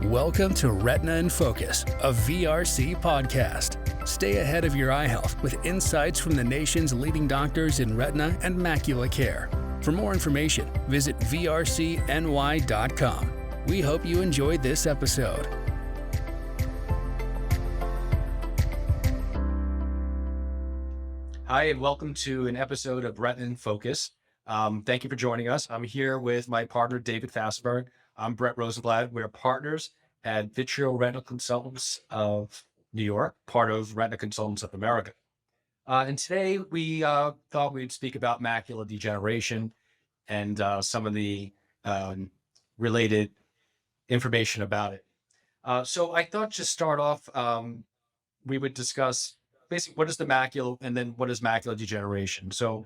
Welcome to Retina in Focus, a VRC podcast. Stay ahead of your eye health with insights from the nation's leading doctors in retina and macula care. For more information, visit vrcny.com. We hope you enjoyed this episode. Hi, and welcome to an episode of Retina in Focus. Thank you for joining us. I'm here with my partner, David Fastenberg. I'm Brett Rosenblatt. We're partners at Vitreoretinal Consultants of NY, part of Retina Consultants of America. And today we thought we'd speak about macular degeneration and some of the related information about it. So I thought to start off, we would discuss basically what is the macula and then what is macular degeneration. So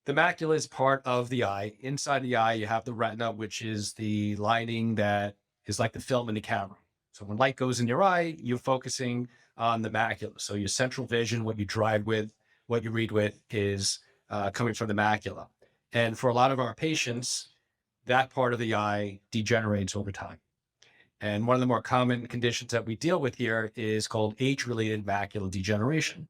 the macula is part of the eye. Inside the eye, you have the retina, which is the lining that is like the film in the camera. So when light goes in your eye, you're focusing on the macula. So your central vision, what you drive with, what you read with is coming from the macula. And for a lot of our patients, that part of the eye degenerates over time. And one of the more common conditions that we deal with here is called age-related macular degeneration.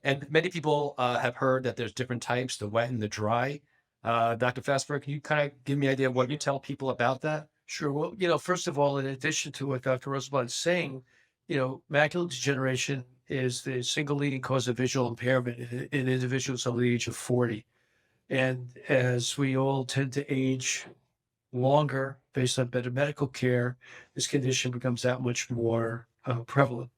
And many people have heard that there's different types, the wet and the dry. Dr. Fassberg, can you kind of give me an idea of what you tell people about that? Sure. Well, first of all, in addition to what Dr. Rosenblatt is saying, macular degeneration is the single leading cause of visual impairment in individuals over the age of 40. And as we all tend to age longer based on better medical care, this condition becomes that much more prevalent.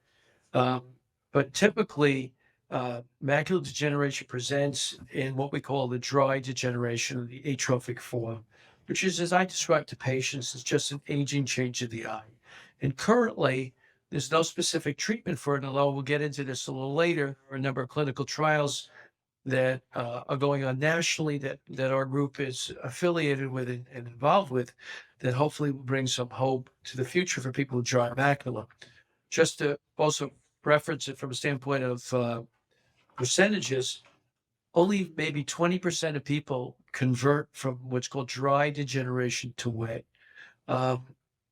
But typically, macular degeneration presents in what we call the dry degeneration, or the atrophic form, which is, as I describe to patients, is just an aging change of the eye. And currently, there's no specific treatment for it, although we'll get into this a little later. There are a number of clinical trials that are going on nationally that our group is affiliated with and involved with, that hopefully will bring some hope to the future for people with dry macula. Just to also reference it from a standpoint of percentages, only maybe 20% of people convert from what's called dry degeneration to wet.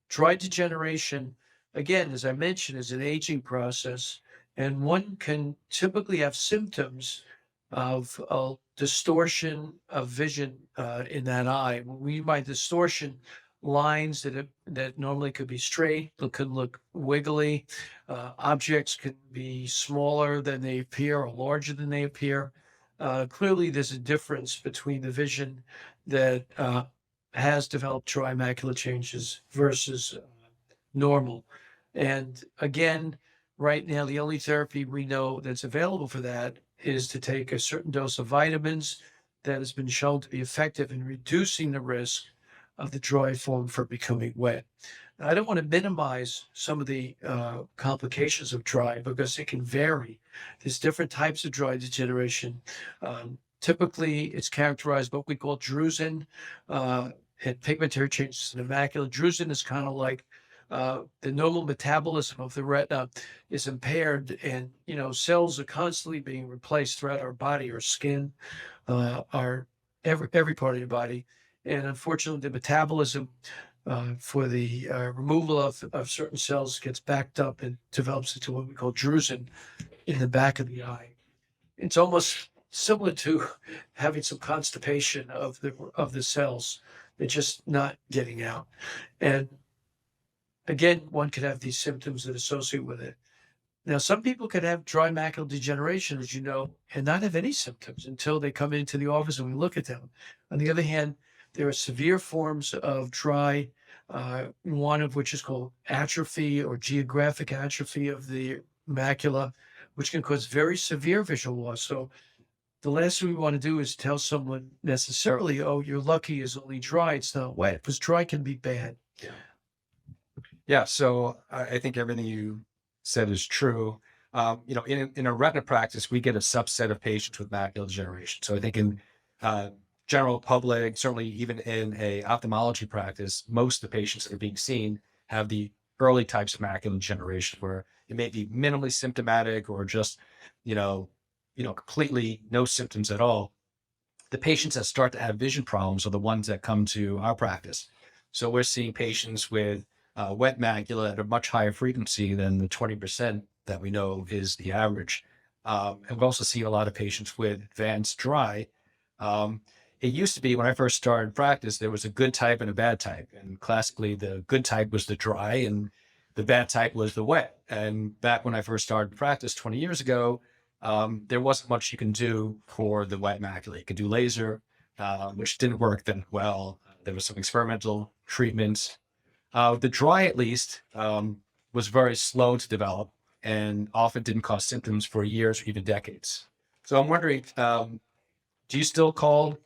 Dry degeneration, again, as I mentioned, is an aging process, and one can typically have symptoms of distortion of vision in that eye. By distortion, lines that normally could be straight, could look wiggly. Objects can be smaller than they appear or larger than they appear. Clearly, there's a difference between the vision that has developed dry macular changes versus normal. And again, right now, the only therapy we know that's available for that is to take a certain dose of vitamins that has been shown to be effective in reducing the risk of the dry form for becoming wet. Now, I don't want to minimize some of the complications of dry because it can vary. There's different types of dry degeneration. Typically, it's characterized by what we call drusen and pigmentary changes in the macula. Drusen is kind of like the normal metabolism of the retina is impaired, and cells are constantly being replaced throughout our body, our skin, every part of your body. And unfortunately, the metabolism for the removal of certain cells gets backed up and develops into what we call drusen in the back of the eye. It's almost similar to having some constipation of the cells. They're just not getting out. And again, one could have these symptoms that associate with it. Now, some people could have dry macular degeneration, as you know, and not have any symptoms until they come into the office and we look at them. On the other hand, there are severe forms of dry, one of which is called atrophy or geographic atrophy of the macula, which can cause very severe visual loss. So the last thing we want to do is tell someone necessarily, oh, you're lucky, it's only dry, it's not wet, because dry can be bad. Yeah, so I think everything you said is true. In a retina practice, we get a subset of patients with macular degeneration. So I think in general public, certainly even in a ophthalmology practice, most of the patients that are being seen have the early types of macular degeneration where it may be minimally symptomatic or just, completely no symptoms at all. The patients that start to have vision problems are the ones that come to our practice. So we're seeing patients with wet macula at a much higher frequency than the 20% that we know is the average. And we've also seen a lot of patients with advanced dry. It used to be when I first started practice, there was a good type and a bad type. And classically, the good type was the dry and the bad type was the wet. And back when I first started practice 20 years ago, there wasn't much you can do for the wet macula. You could do laser, which didn't work that well. There was some experimental treatments. The dry, at least, was very slow to develop and often didn't cause symptoms for years or even decades. So I'm wondering, do you still call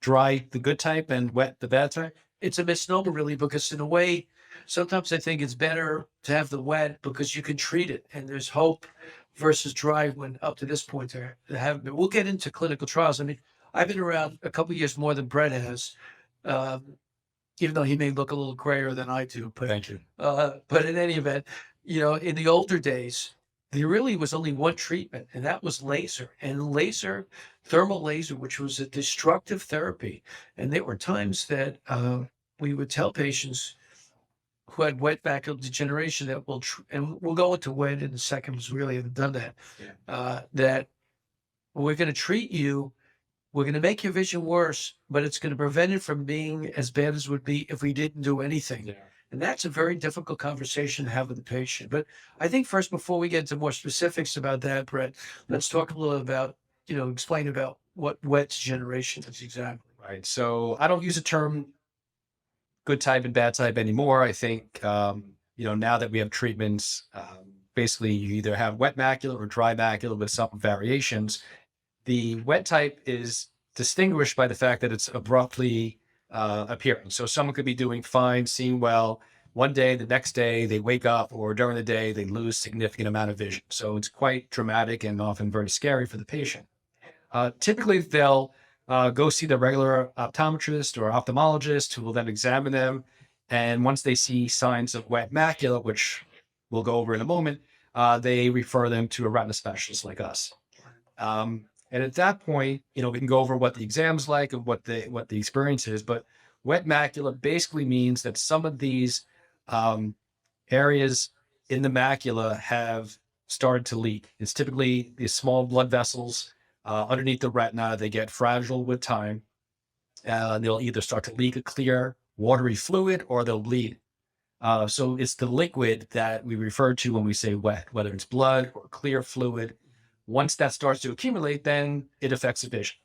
dry the good type and wet the bad type? It's a misnomer, really, because in a way, sometimes I think it's better to have the wet because you can treat it, and there's hope versus dry when up to this point there haven't been. We'll get into clinical trials. I mean, I've been around a couple of years more than Brett has, even though he may look a little grayer than I do. But, Thank you. but in any event, in the older days, there really was only one treatment, and that was laser. And laser, thermal laser, which was a destructive therapy. And there were times that we would tell patients who had wet macular degeneration that and we'll go into wet in a second because we really haven't done that, that we're going to treat you, we're going to make your vision worse, but it's going to prevent it from being as bad as it would be if we didn't do anything. Yeah. And that's a very difficult conversation to have with the patient. But I think first, before we get into more specifics about that, Brett, let's talk a little about, explain about what wet degeneration is exactly. Right. So I don't use the term good type and bad type anymore. I think, now that we have treatments, basically you either have wet macula or dry macula with some variations. The wet type is distinguished by the fact that it's abruptly appearing. So someone could be doing fine, seeing well one day, the next day they wake up, or during the day they lose significant amount of vision. So it's quite dramatic and often very scary for the patient. Typically they'll go see the regular optometrist or ophthalmologist who will then examine them. And once they see signs of wet macula, which we'll go over in a moment, they refer them to a retina specialist like us. And at that point, we can go over what the exam's like and what the experience is. But wet macula basically means that some of these areas in the macula have started to leak. It's typically these small blood vessels underneath the retina. They get fragile with time. They'll either start to leak a clear, watery fluid, or they'll bleed. So it's the liquid that we refer to when we say wet, whether it's blood or clear fluid. Once that starts to accumulate, then it affects the vision.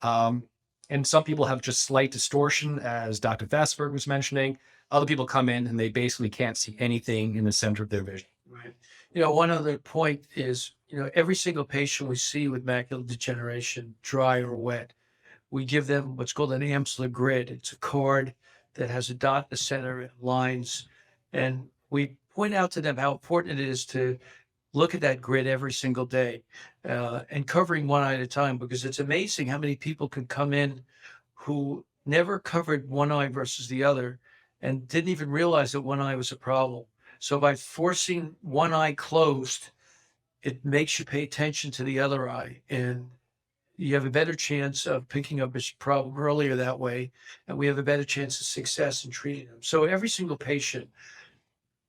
And some people have just slight distortion, as Dr. Fastenberg was mentioning. Other people come in and they basically can't see anything in the center of their vision. Right. One other point is, every single patient we see with macular degeneration, dry or wet, we give them what's called an Amsler grid. It's a card that has a dot in the center and lines. And we point out to them how important it is to look at that grid every single day and covering one eye at a time, because it's amazing how many people can come in who never covered one eye versus the other and didn't even realize that one eye was a problem. So by forcing one eye closed, it makes you pay attention to the other eye, and you have a better chance of picking up a problem earlier that way, and we have a better chance of success in treating them. So every single patient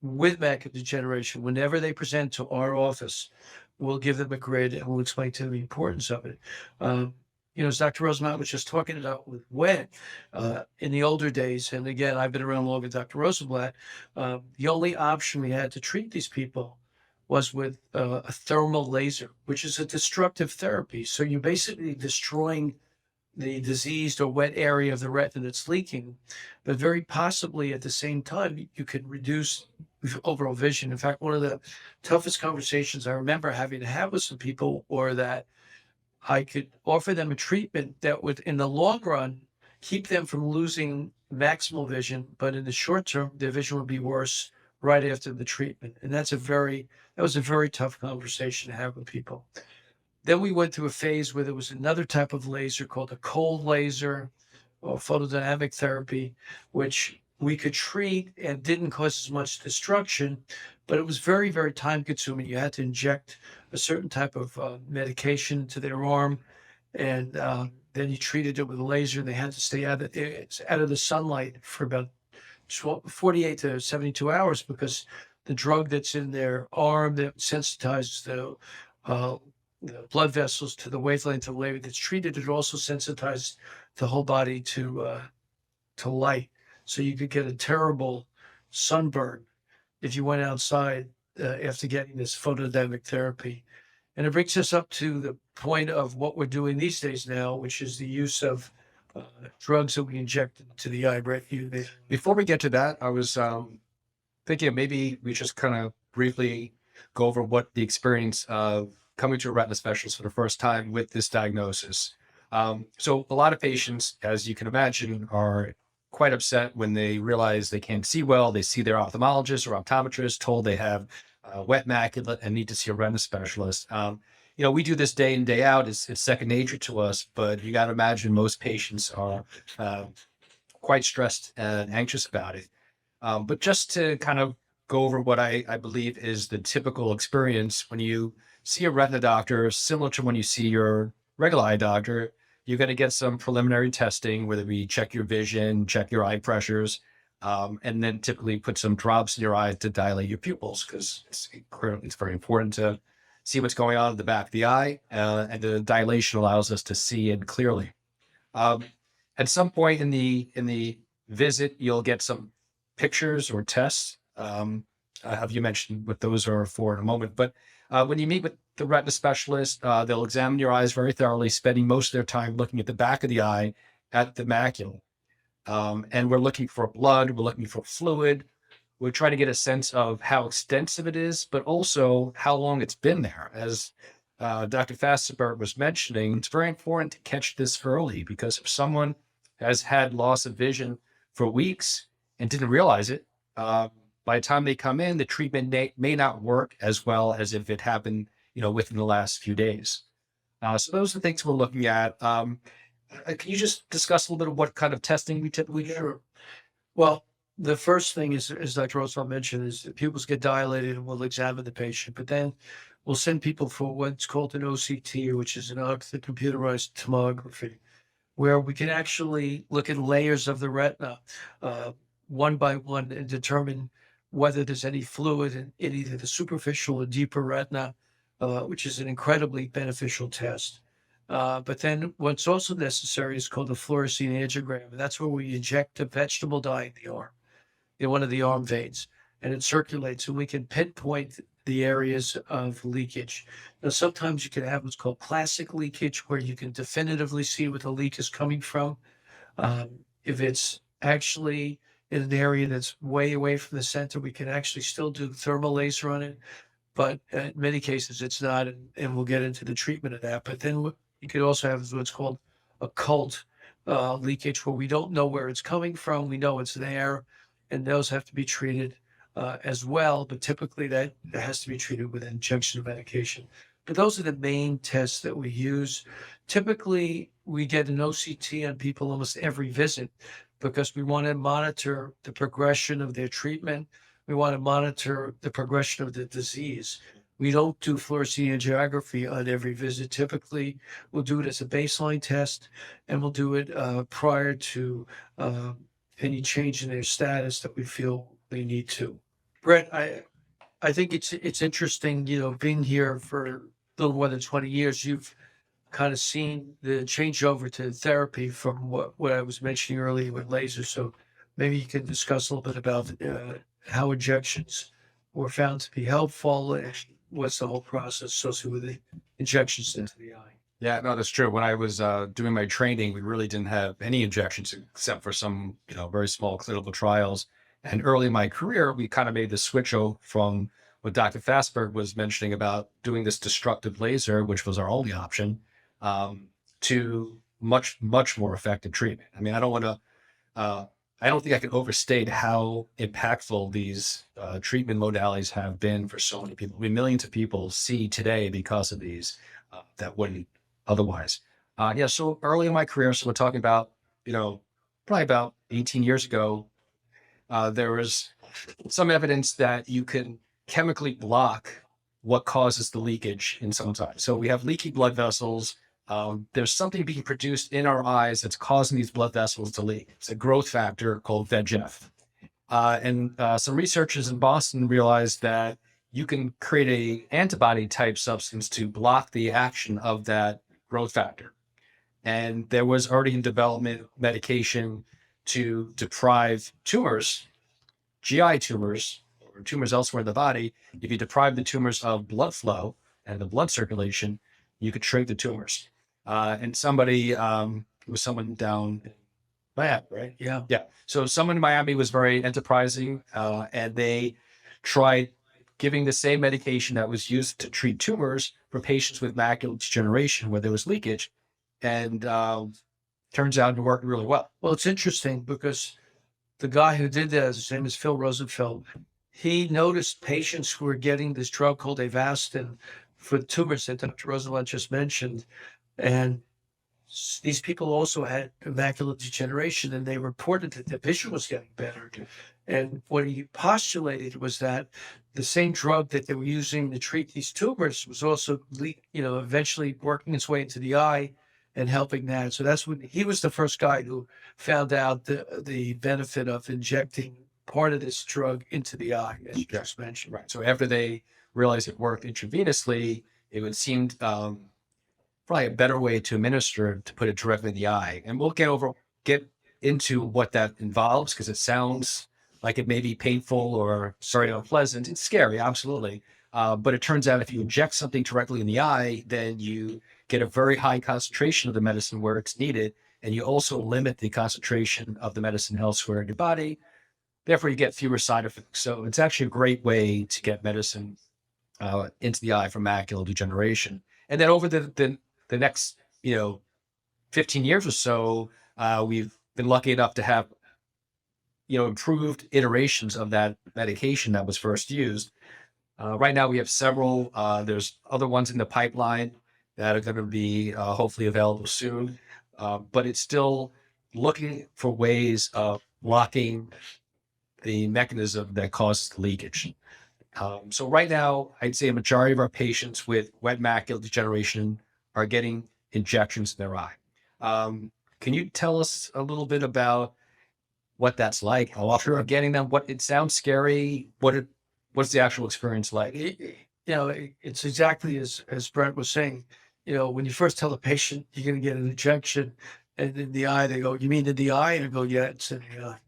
with macular degeneration, whenever they present to our office, we'll give them a grid and we'll explain to them the importance of it. As Dr. Rosenblatt was just talking about with wet, in the older days, and again, I've been around longer than Dr. Rosenblatt, the only option we had to treat these people was with a thermal laser, which is a destructive therapy. So you're basically destroying the diseased or wet area of the retina that's leaking, but very possibly at the same time, you can reduce overall vision. In fact, one of the toughest conversations I remember having to have with some people were that I could offer them a treatment that would, in the long run, keep them from losing maximal vision, but in the short term, their vision would be worse right after the treatment. And that was a very tough conversation to have with people. Then we went through a phase where there was another type of laser called a cold laser or photodynamic therapy, which we could treat and didn't cause as much destruction, but it was very, very time consuming. You had to inject a certain type of medication into their arm, and then you treated it with a laser, and they had to stay out of the sunlight for about 48 to 72 hours, because the drug that's in their arm that sensitizes the blood vessels to the wavelength of light that's treated, it also sensitizes the whole body to light. So you could get a terrible sunburn if you went outside after getting this photodynamic therapy. And it brings us up to the point of what we're doing these days now, which is the use of drugs that we inject into the eye. Brett, Before we get to that, I was thinking maybe we just kind of briefly go over what the experience of coming to a retina specialist for the first time with this diagnosis. So a lot of patients, as you can imagine, are quite upset when they realize they can't see well. They see their ophthalmologist or optometrist, told they have wet macula and need to see a retina specialist. We do this day in, day out. It's second nature to us, but you got to imagine most patients are quite stressed and anxious about it. But just to kind of go over what I believe is the typical experience when you see a retina doctor, similar to when you see your regular eye doctor, you're going to get some preliminary testing, whether we check your vision, check your eye pressures, and then typically put some drops in your eyes to dilate your pupils, because it's very important to see what's going on in the back of the eye, and the dilation allows us to see it clearly. At some point in the visit, you'll get some pictures or tests. I'll have you mention what those are for in a moment. But when you meet with the retina specialist, they'll examine your eyes very thoroughly, spending most of their time looking at the back of the eye at the macula. And we're looking for blood, we're looking for fluid. We're trying to get a sense of how extensive it is, but also how long it's been there. As Dr. Fastenberg was mentioning, it's very important to catch this early, because if someone has had loss of vision for weeks and didn't realize it, by the time they come in, the treatment may not work as well as if it happened, within the last few days. So those are the things we're looking at. Can you just discuss a little bit of what kind of testing we typically do? Sure. Well, the first thing is, as Dr. Rosenblatt mentioned, is that pupils get dilated and we'll examine the patient, but then we'll send people for what's called an OCT, which is an computerized tomography, where we can actually look at layers of the retina one by one and determine whether there's any fluid in either the superficial or deeper retina, which is an incredibly beneficial test. But then what's also necessary is called a fluorescein angiogram, and that's where we inject a vegetable dye in the arm, in one of the arm veins, and it circulates, and we can pinpoint the areas of leakage. Now, sometimes you can have what's called classic leakage, where you can definitively see what the leak is coming from. If it's actually in an area that's way away from the center, we can actually still do thermal laser on it. But in many cases, it's not, and we'll get into the treatment of that. But then you could also have what's called occult leakage, where we don't know where it's coming from. We know it's there, and those have to be treated as well. But typically that has to be treated with an injection of medication. But those are the main tests that we use. Typically, we get an OCT on people almost every visit, because we want to monitor the progression of their treatment. We want to monitor the progression of the disease. We don't do fluorescein angiography on every visit. Typically, we'll do it as a baseline test, and we'll do it prior to any change in their status that we feel they need to. Brett, I think it's interesting, being here for a little more than 20 years, you've kind of seen the changeover to therapy from what I was mentioning earlier with laser. So maybe you can discuss a little bit about how injections were found to be helpful, and what's the whole process associated with the injections into the eye. Yeah, no, that's true. When I was doing my training, we really didn't have any injections except for some, very small clinical trials. And early in my career, we kind of made the switch over from what Dr. Fassberg was mentioning about doing this destructive laser, which was our only option, to much, much more effective treatment. I mean, I don't think I can overstate how impactful these treatment modalities have been for so many people. I mean, millions of people see today because of these that wouldn't otherwise. So early in my career, so we're talking about, probably about 18 years ago, there was some evidence that you can chemically block what causes the leakage in some eyes. So we have leaky blood vessels. There's something being produced in our eyes that's causing these blood vessels to leak. It's a growth factor called VEGF. And some researchers in Boston realized that you can create a antibody type substance to block the action of that growth factor. And there was already in development medication to deprive tumors, GI tumors, or tumors elsewhere in the body. If you deprive the tumors of blood flow and the blood circulation, you could shrink the tumors. And somebody, it was someone down in Miami, right? Yeah. Yeah. So someone in Miami was very enterprising, and they tried giving the same medication that was used to treat tumors for patients with macular degeneration where there was leakage, and turns out to work really well. Well, it's interesting because the guy who did that, his name is Phil Rosenfeld. He noticed patients who were getting this drug called Avastin for tumors that Dr. Rosenblatt just mentioned. And these people also had macular degeneration, and they reported that their vision was getting better. And what he postulated was that the same drug that they were using to treat these tumors was also, eventually working its way into the eye and helping that. So that's when he was the first guy who found out the benefit of injecting part of this drug into the eye, as you just mentioned. Right. So after they realized it worked intravenously, it would seem probably a better way to administer to put it directly in the eye. And we'll get into what that involves, because it sounds like it may be painful or very unpleasant. It's scary, absolutely. But it turns out if you inject something directly in the eye, then you get a very high concentration of the medicine where it's needed, and you also limit the concentration of the medicine elsewhere in your body. Therefore, you get fewer side effects. So it's actually a great way to get medicine into the eye for macular degeneration. And then over the next 15 years or so, we've been lucky enough to have improved iterations of that medication that was first used. Right now we have several. There's other ones in the pipeline that are going to be hopefully available soon, but it's still looking for ways of blocking the mechanism that causes the leakage. So right now, I'd say a majority of our patients with wet macular degeneration are getting injections in their eye. Can you tell us a little bit about what that's like? How often are getting them? It sounds scary. What's the actual experience like? It's exactly as Brent was saying. When you first tell a patient you're going to get an injection and in the eye, they go, "You mean in the eye?" And I go, "Yeah, it's in the eye."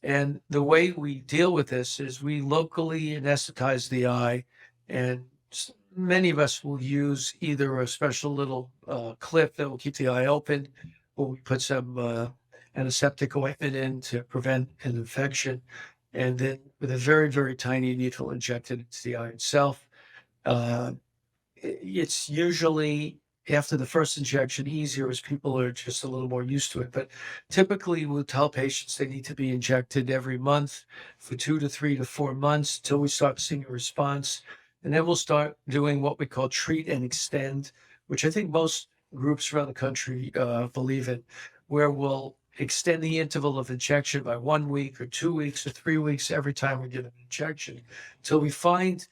And the way we deal with this is we locally anesthetize the eye, and many of us will use either a special little clip that will keep the eye open, or we put some antiseptic ointment in to prevent an infection. And then with a very, very tiny needle injected into the eye itself. It's usually after the first injection easier as people are just a little more used to it. But typically we'll tell patients they need to be injected every month for 2 to 3 to 4 months until we start seeing a response. And then we'll start doing what we call treat and extend, which I think most groups around the country believe in, where we'll extend the interval of injection by 1 week or 2 weeks or 3 weeks every time we get an injection until we find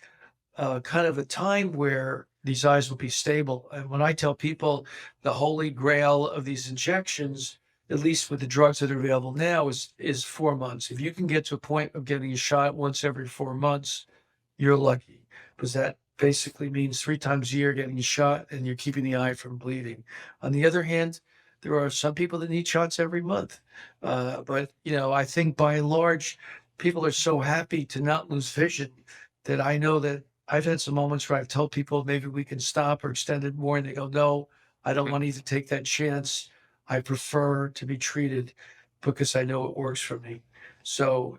kind of a time where these eyes will be stable. And when I tell people the holy grail of these injections, at least with the drugs that are available now, is 4 months. If you can get to a point of getting a shot once every 4 months, you're lucky, because that basically means 3 times a year getting a shot and you're keeping the eye from bleeding. On the other hand, there are some people that need shots every month. But I think by and large, people are so happy to not lose vision that I know that I've had some moments where I've told people maybe we can stop or extend it more, and they go, "No, I don't want to even take that chance. I prefer to be treated because I know it works for me." So,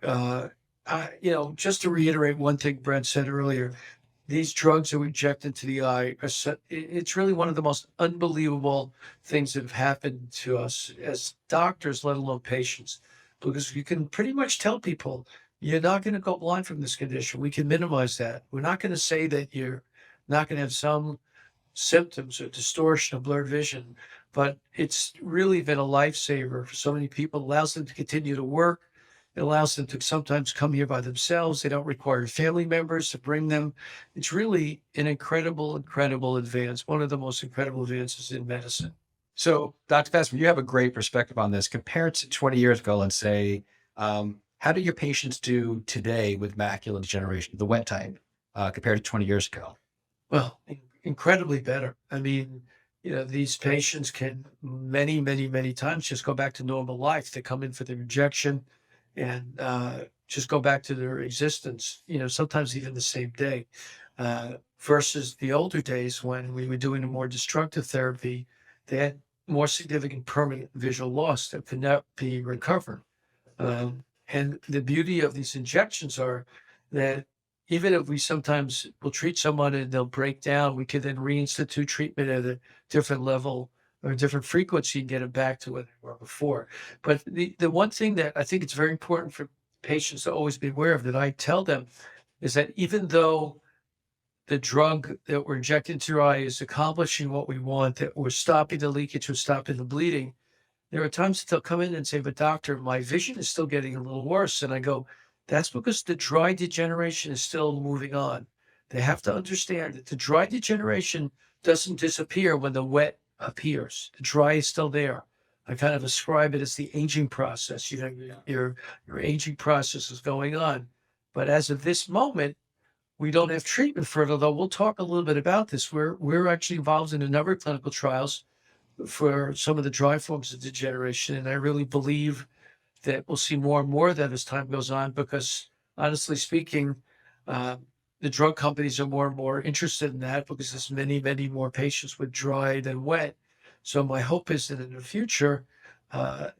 just to reiterate one thing Brent said earlier, these drugs that we inject into the eye, it's really one of the most unbelievable things that have happened to us as doctors, let alone patients, because you can pretty much tell people, you're not going to go blind from this condition. We can minimize that. We're not going to say that you're not going to have some symptoms or distortion of blurred vision, but it's really been a lifesaver for so many people. It allows them to continue to work. It allows them to sometimes come here by themselves. They don't require family members to bring them. It's really an incredible, incredible advance, one of the most incredible advances in medicine. So, Dr. Fastenberg, you have a great perspective on this. Compared to 20 years ago, let's say, How do your patients do today with macular degeneration, the wet type, compared to 20 years ago? Well, incredibly better. I mean, these patients can many times just go back to normal life. They come in for their injection and just go back to their existence, sometimes even the same day. Versus the older days when we were doing a more destructive therapy, they had more significant permanent visual loss that could not be recovered. And the beauty of these injections are that even if we sometimes will treat someone and they'll break down, we can then reinstitute treatment at a different level or a different frequency and get them back to what they were before. But the one thing that I think it's very important for patients to always be aware of that I tell them is that even though the drug that we're injecting into your eye is accomplishing what we want, that we're stopping the leakage, we're stopping the bleeding, there are times that they'll come in and say, but doctor, my vision is still getting a little worse. And I go, that's because the dry degeneration is still moving on. They have to understand that the dry degeneration doesn't disappear when the wet appears. The dry is still there. I kind of describe it as the aging process. Your aging process is going on. But as of this moment, we don't have treatment for it, although we'll talk a little bit about this. We're actually involved in a number of clinical trials for some of the dry forms of degeneration. And I really believe that we'll see more and more of that as time goes on, because honestly speaking, the drug companies are more and more interested in that because there's many more patients with dry than wet. So my hope is that in the future, that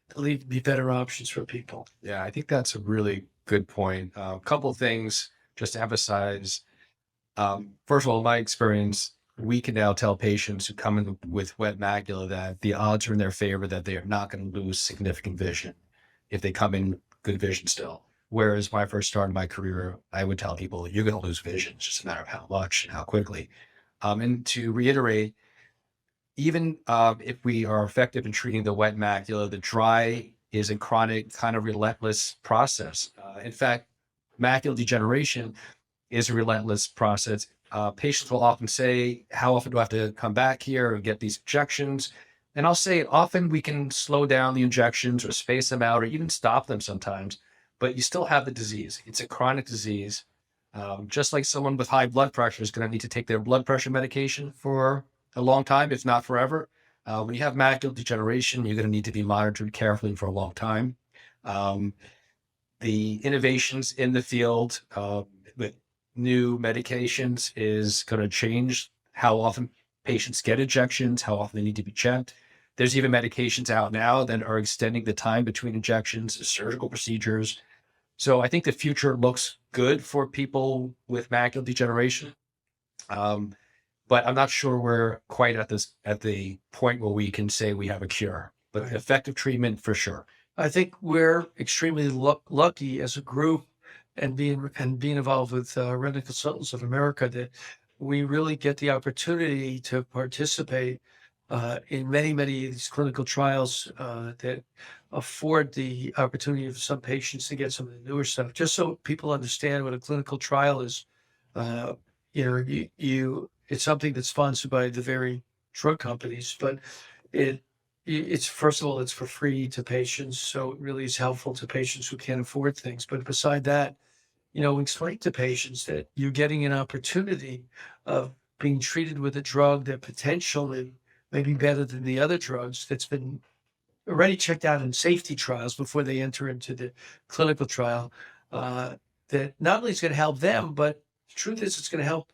there'll even be better options for people. Yeah, I think that's a really good point. A couple of things just to emphasize. First of all, in my experience, we can now tell patients who come in with wet macula that the odds are in their favor that they are not going to lose significant vision if they come in good vision still. Whereas when I first started my career, I would tell people, you're going to lose vision. It's just a matter of how much and how quickly. And to reiterate, even if we are effective in treating the wet macula, the dry is a chronic, kind of relentless process. In fact, macular degeneration is a relentless process. Patients will often say, how often do I have to come back here and get these injections? And I'll say often we can slow down the injections or space them out or even stop them sometimes, but you still have the disease. It's a chronic disease. Just like someone with high blood pressure is going to need to take their blood pressure medication for a long time, if not forever. When you have macular degeneration, you're going to need to be monitored carefully for a long time. The innovations in the field with new medications is going to change how often patients get injections, how often they need to be checked. There's even medications out now that are extending the time between injections, surgical procedures. So I think the future looks good for people with macular degeneration. But I'm not sure we're quite at the point where we can say we have a cure, but Right. Effective treatment for sure. I think we're extremely lucky as a group and being involved with Retina Consultants of America that we really get the opportunity to participate in many of these clinical trials that afford the opportunity for some patients to get some of the newer stuff. Just so people understand what a clinical trial is, it's something that's sponsored by the very drug companies, but it's first of all, it's for free to patients. So it really is helpful to patients who can't afford things. But beside that, we explain to patients that you're getting an opportunity of being treated with a drug that potentially may be better than the other drugs that's been already checked out in safety trials before they enter into the clinical trial. That not only is going to help them, but the truth is it's going to help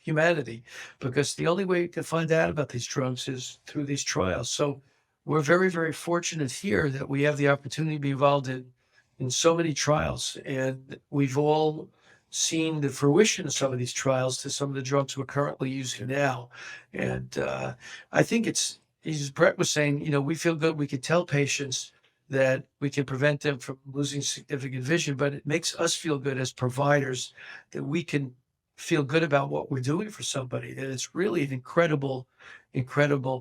humanity, because the only way you can find out about these drugs is through these trials. So we're very fortunate here that we have the opportunity to be involved in so many trials, and we've all seen the fruition of some of these trials to some of the drugs we're currently using now. And I think it's, as Brett was saying, we feel good. We can tell patients that we can prevent them from losing significant vision, but it makes us feel good as providers that we can feel good about what we're doing for somebody. That it's really an incredible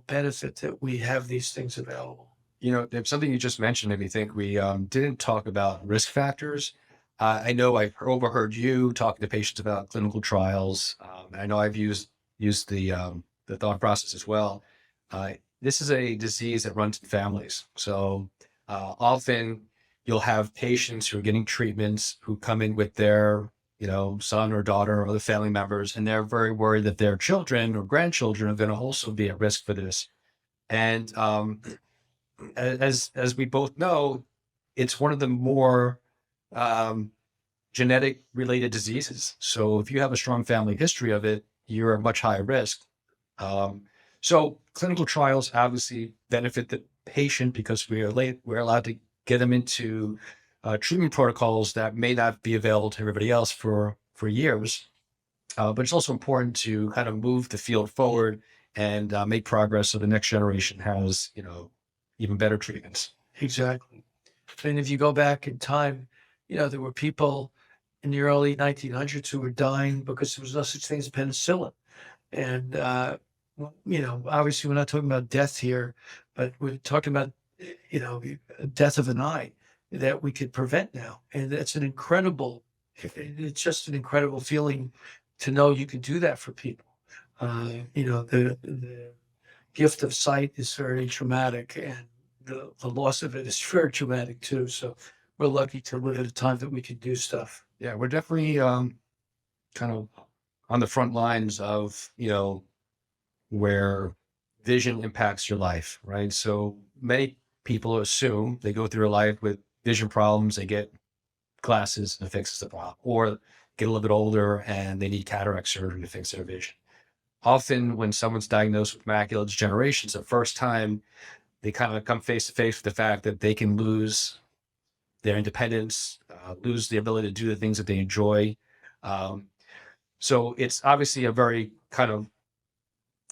benefit that we have these things available. There's something you just mentioned made me think we didn't talk about risk factors. I know I've overheard you talking to patients about clinical trials. I know I've used the thought process as well. This is a disease that runs in families. So often you'll have patients who are getting treatments who come in with their, son or daughter or other family members, and they're very worried that their children or grandchildren are going to also be at risk for this. And as we both know, it's one of the more genetic related diseases. So if you have a strong family history of it, you're at much higher risk. So clinical trials obviously benefit the patient because we're allowed to get them into treatment protocols that may not be available to everybody else for years. But it's also important to kind of move the field forward and make progress so the next generation has, even better treatments. Exactly. And if you go back in time, there were people in the early 1900s who were dying because there was no such thing as penicillin. And, obviously we're not talking about death here, but we're talking about, death of an eye that we could prevent now. And it's just an incredible feeling to know you can do that for people. The gift of sight is very traumatic, and the loss of it is very traumatic too. So we're lucky to live at a time that we can do stuff. Yeah, we're definitely kind of on the front lines of, where vision impacts your life, right? So many people assume they go through their life with vision problems, they get glasses and it fixes the problem, or get a little bit older and they need cataract surgery to fix their vision. Often when someone's diagnosed with macular degeneration, it's the first time they kind of come face to face with the fact that they can lose their independence, lose the ability to do the things that they enjoy. So it's obviously a very kind of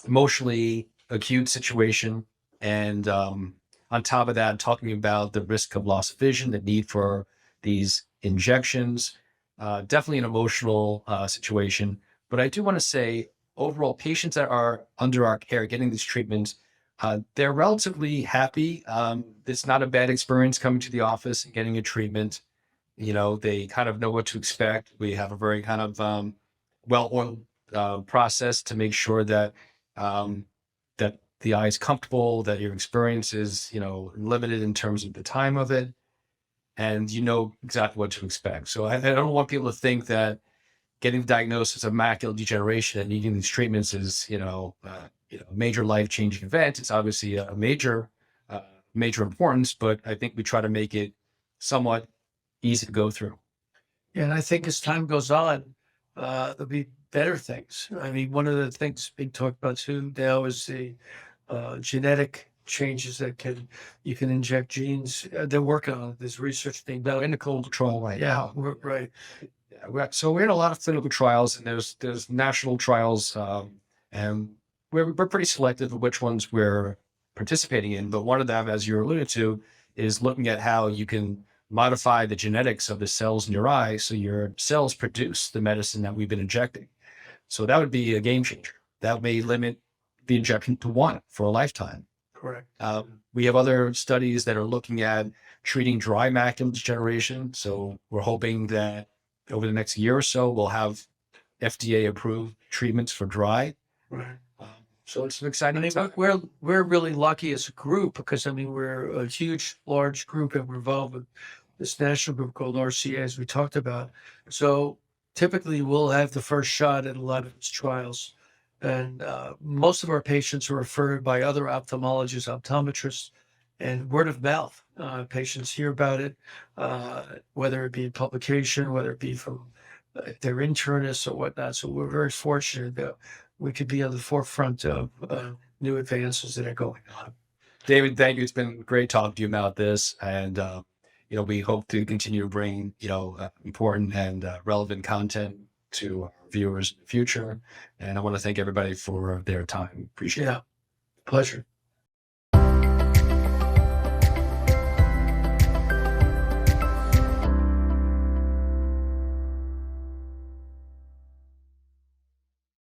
emotionally acute situation. And on top of that, talking about the risk of loss of vision, the need for these injections, definitely an emotional situation. But I do want to say, overall, patients that are under our care getting these treatments, they're relatively happy. It's not a bad experience coming to the office and getting a treatment. They kind of know what to expect. We have a very kind of well-oiled process to make sure that that the eye is comfortable, that your experience is, limited in terms of the time of it, and you know exactly what to expect. So I don't want people to think that getting the diagnosis of macular degeneration and needing these treatments is, a major life-changing event. It's obviously a major importance, but I think we try to make it somewhat easy to go through. Yeah, and I think as time goes on, there'll be better things. I mean, one of the things being talked about too now is the genetic changes that you can inject genes. They're working on it. There's research being done. In the clinical trial right now. Right. So we're in a lot of clinical trials, and there's national trials, and we're pretty selective of which ones we're participating in. But one of them, as you alluded to, is looking at how you can modify the genetics of the cells in your eye so your cells produce the medicine that we've been injecting. So that would be a game changer. That may limit the injection to one for a lifetime. Correct. We have other studies that are looking at treating dry macular degeneration. So we're hoping that over the next year or so, we'll have FDA-approved treatments for dry. Right. So it's an exciting time. We're really lucky as a group because, we're a large group, and we're involved with this national group called RCA, as we talked about. So typically we'll have the first shot at a lot of these trials. And most of our patients are referred by other ophthalmologists, optometrists, and word of mouth. Patients hear about it, whether it be in publication, whether it be from their internists or whatnot. So we're very fortunate that we could be on the forefront of new advances that are going on. David, thank you. It's been great talking to you about this. And, we hope to continue to bring, important and relevant content to our viewers in the future. And I want to thank everybody for their time. Appreciate it. Yeah, pleasure.